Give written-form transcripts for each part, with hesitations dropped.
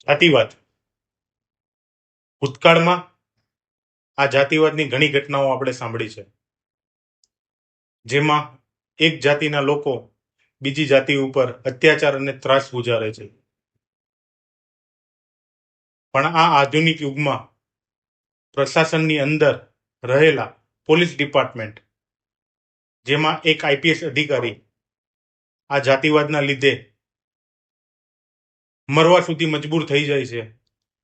જાતિવાદ. ભૂતકાળમાં આ જાતિવાદની ઘણી ઘટનાઓ આપણે સાંભળી છે, જેમાં એક જાતિના લોકો બીજી જાતિ ઉપર અત્યાચાર અને ત્રાસ ગુજારે છે. પણ આ આધુનિક યુગમાં પ્રશાસનની અંદર રહેલા પોલીસ ડિપાર્ટમેન્ટ, જેમાં એક આઈપીએસ અધિકારી આ જાતિવાદના લીધે મરવા સુધી મજબૂર થઈ જાય છે,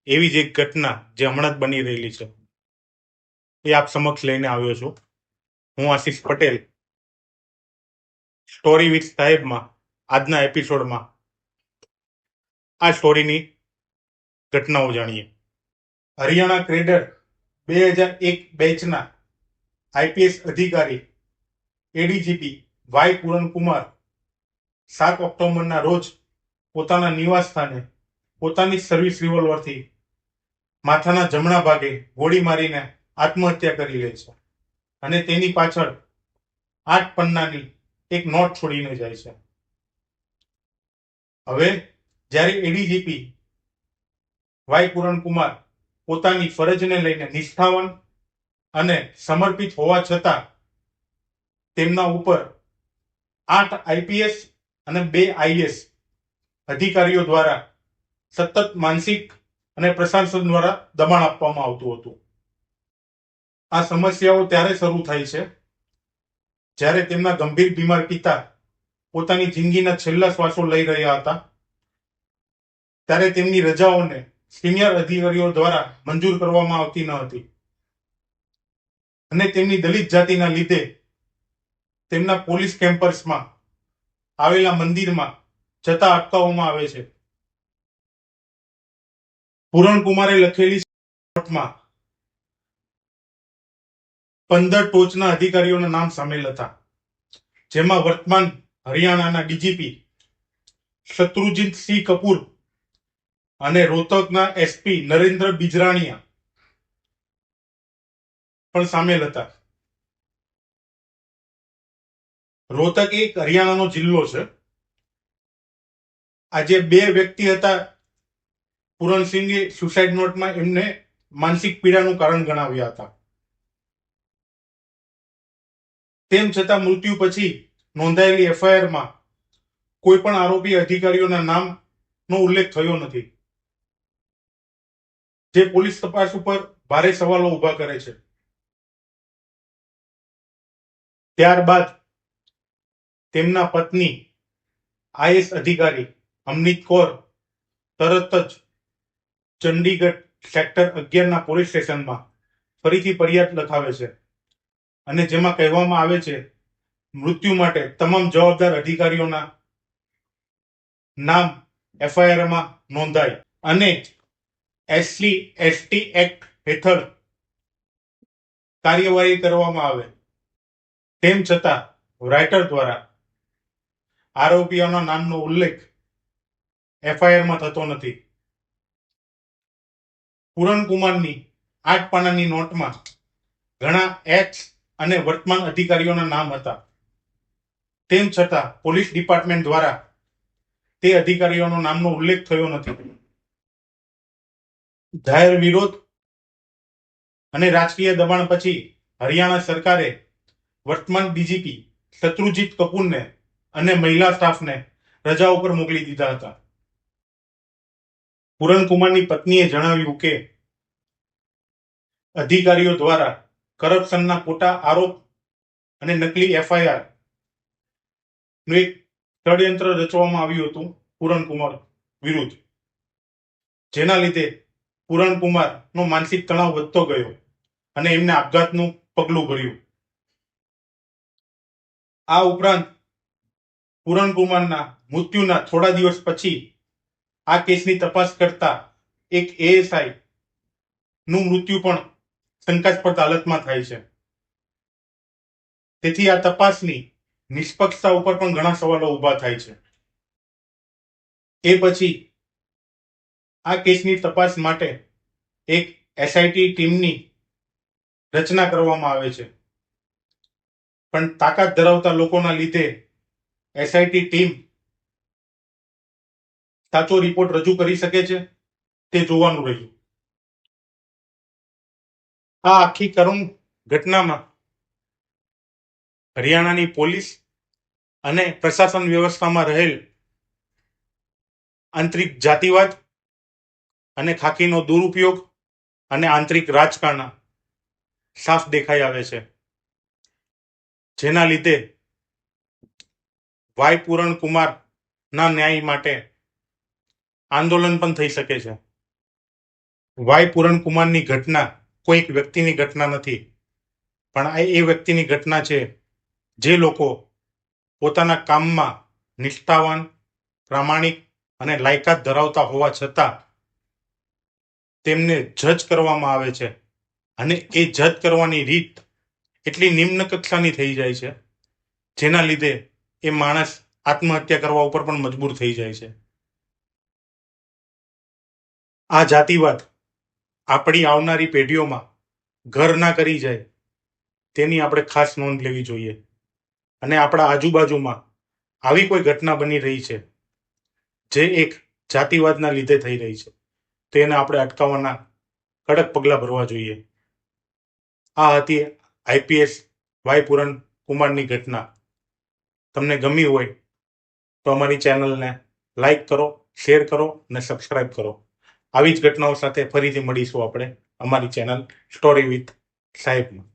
એવી જ એક ઘટના જે હમણાં જ બની રહેલી છે એ આપ સમક્ષ લઈને આવ્યો છું. હું આશીષ પટેલ, સ્ટોરી વિથ સાહેબમાં આજના એપિસોડમાં આ સ્ટોરીની ઘટનાઓ જાણીએ. હરિયાણા ક્રેડર 2001 બેચના આઈપીએસ અધિકારી એડીજીપી વાય પૂરણકુમાર 7 ઓક્ટોબરના રોજ પોતાના નિવાસ સ્થાને પોતાની સર્વિસ રિવોલ્વરથી માથાના જમણા ભાગે ગોળી મારીને આત્મહત્યા કરી લે છે અને તેની પાછળ 8 પન્નાની એક નોટ છોડીને જાય છે. હવે જ્યારે એડીજીપી વાય પૂરણકુમાર પોતાની ફરજને લઈને નિષ્ઠાવાન અને સમર્પિત હોવા છતાં તેમના ઉપર 8 આઈપીએસ અને 2 આઈએસ અધિકારીઓ દ્વારા સતત માનસિક અને પ્રશાસન દ્વારા દબાણ આપવામાં આવતું હતું. આ સમસ્યાઓ ત્યારે શરૂ થાય છે જ્યારે તેમના ગંભીર બીમાર પિતા પોતાની જિંદગીના છેલ્લા શ્વાસો લઈ રહ્યા હતા, ત્યારે તેમની રજાઓને સિનિયર અધિકારીઓ દ્વારા મંજૂર કરવામાં આવતી ન હતી અને તેમની દલિત જાતિના લીધે તેમના પોલીસ કેમ્પસમાં આવેલા મંદિરમાં જતા અટકાવવામાં આવે છે. પૂરણકુમારે લખેલી નોટમાં 15 ટોચના અધિકારીઓના નામ સામેલ હતા, જેમાં વર્તમાન હરિયાણાના ડીજીપી શત્રુજીતસિંહ કપૂર અને રોહતકના એસપી નરેન્દ્ર બિજરાણીયા પણ સામેલ હતા. રોહતક એક હરિયાણાનો જિલ્લો છે. આ જે 2 વ્યક્તિ હતા, પૂરણસિંહે સુસાઇડ નોટમાં એમને માનસિક પીડાનું કારણ ગણાવ્યા હતા. તેમ છતાં મૃત્યુ પછી નોંધાયેલી એફઆઈઆરમાં કોઈ પણ આરોપી અધિકારીઓના નામનો ઉલ્લેખ થયો નથી, જે પોલીસ તપાસ ઉપર ભારે સવાલો ઉભા કરે છે. ત્યારબાદ તેમના પત્ની આઈએસ અધિકારી અમનીત કૌર તરત જ ચંડીગઢ સેક્ટર 11ના પોલીસ સ્ટેશનમાં ફરીથી ફરિયાદ લખાવે છે અને જેમાં કહેવામાં આવે છે મૃત્યુ માટે તમામ જવાબદાર અધિકારીઓના નામ એફઆઈઆરમાં નોંધાય અને SC/ST એક્ટ હેઠળ કાર્યવાહી કરવામાં આવે. તેમ છતાં રાઇટર દ્વારા આરોપીઓના નામનો ઉલ્લેખ એફઆઈઆરમાં થતો નથી. પૂરણકુમારની 8 પાનાની નોટમાં ઘણા એક્સ અને વર્તમાન અધિકારીઓના નામ હતા. તેમ છતાં પોલીસ ડિપાર્ટમેન્ટ દ્વારા તે અધિકારીઓના નામનો ઉલ્લેખ થયો નથી. જાહેર વિરોધ અને રાજકીય દબાણ પછી હરિયાણા સરકારે વર્તમાન ડીજીપી શત્રુજીત કપૂરને અને મહિલા સ્ટાફને રજા ઉપર મોકલી દીધા હતા. પૂરણકુમારની પત્નીએ જણાવ્યું કે અધિકારીઓ દ્વારા કરપ્શનના ખોટા આરોપ અને નકલી એફઆઈઆર નું એક ષડયંત્ર રચવામાં આવ્યું હતું પૂરણકુમાર વિરુદ્ધ, જેના લીધે પૂરણકુમારનો માનસિક તણાવ વધતો ગયો અને એમને આપઘાતનું પગલું ભર્યું. આ ઉપરાંત પૂરણકુમારના મૃત્યુના થોડા દિવસ પછી આ કેસની તપાસ કરતા એક એએસઆઈ નું મૃત્યુ પણ શંકાસ્પદ હાલતમાં થાય છે. તેથી આ તપાસની નિષ્પક્ષતા ઉપર પણ ઘણા સવાલો ઉભા થાય છે. એ પછી આ કેસની તપાસ માટે એક એસઆઈટી ટીમની રચના કરવામાં આવે છે, પણ તાકાત ધરાવતા લોકોના લીધે એસઆઈટી ટીમ સાચો રિપોર્ટ રજૂ કરી શકે છે તે જોવાનું રહ્યું. આ આખી કરુણ ઘટનામાં હરિયાણાની પોલીસ અને પ્રશાસન વ્યવસ્થામાં રહેલ આંતરિક જાતિવાદ અને ખાકીનો દુરુપયોગ અને આંતરિક રાજકારણ સાફ દેખાઈ આવે છે, જેના લીધે વાય પૂરણ કુમારના ન્યાય માટે આંદોલન પણ થઈ શકે છે. વાય પૂરણ કુમારની ઘટના કોઈ એક વ્યક્તિની ઘટના નથી, પણ આ એ વ્યક્તિની ઘટના છે જે લોકો પોતાના કામમાં નિષ્ઠાવાન, પ્રામાણિક અને લાયકાત ધરાવતા હોવા છતાં તેમને જજ કરવામાં આવે છે અને એ જજ કરવાની રીત એટલી નિમ્ન કક્ષાની થઈ જાય છે, જેના લીધે એ માણસ આત્મહત્યા કરવા ઉપર પણ મજબૂર થઈ જાય છે. આ જાતિવાદ આપણી આવનારી પેઢીઓમાં ઘર ના કરી જાય તેની આપણે ખાસ નોંધ લેવી જોઈએ. અને આપણા આજુબાજુમાં આવી કોઈ ઘટના બની રહી છે જે એક જાતિવાદના લીધે થઈ રહી છે, તેને આપણે અટકાવવાના કડક પગલાં ભરવા જોઈએ. આ હતી આઈપીએસ વાય પૂરણ કુમારની ઘટના. તમને ગમી હોય તો અમારી ચેનલને લાઈક કરો, શેર કરો અને સબસ્ક્રાઇબ કરો. આવી જ ઘટનાઓ સાથે ફરીથી મળીશું આપણે અમારી ચેનલ સ્ટોરી વિથ સાહેબમાં.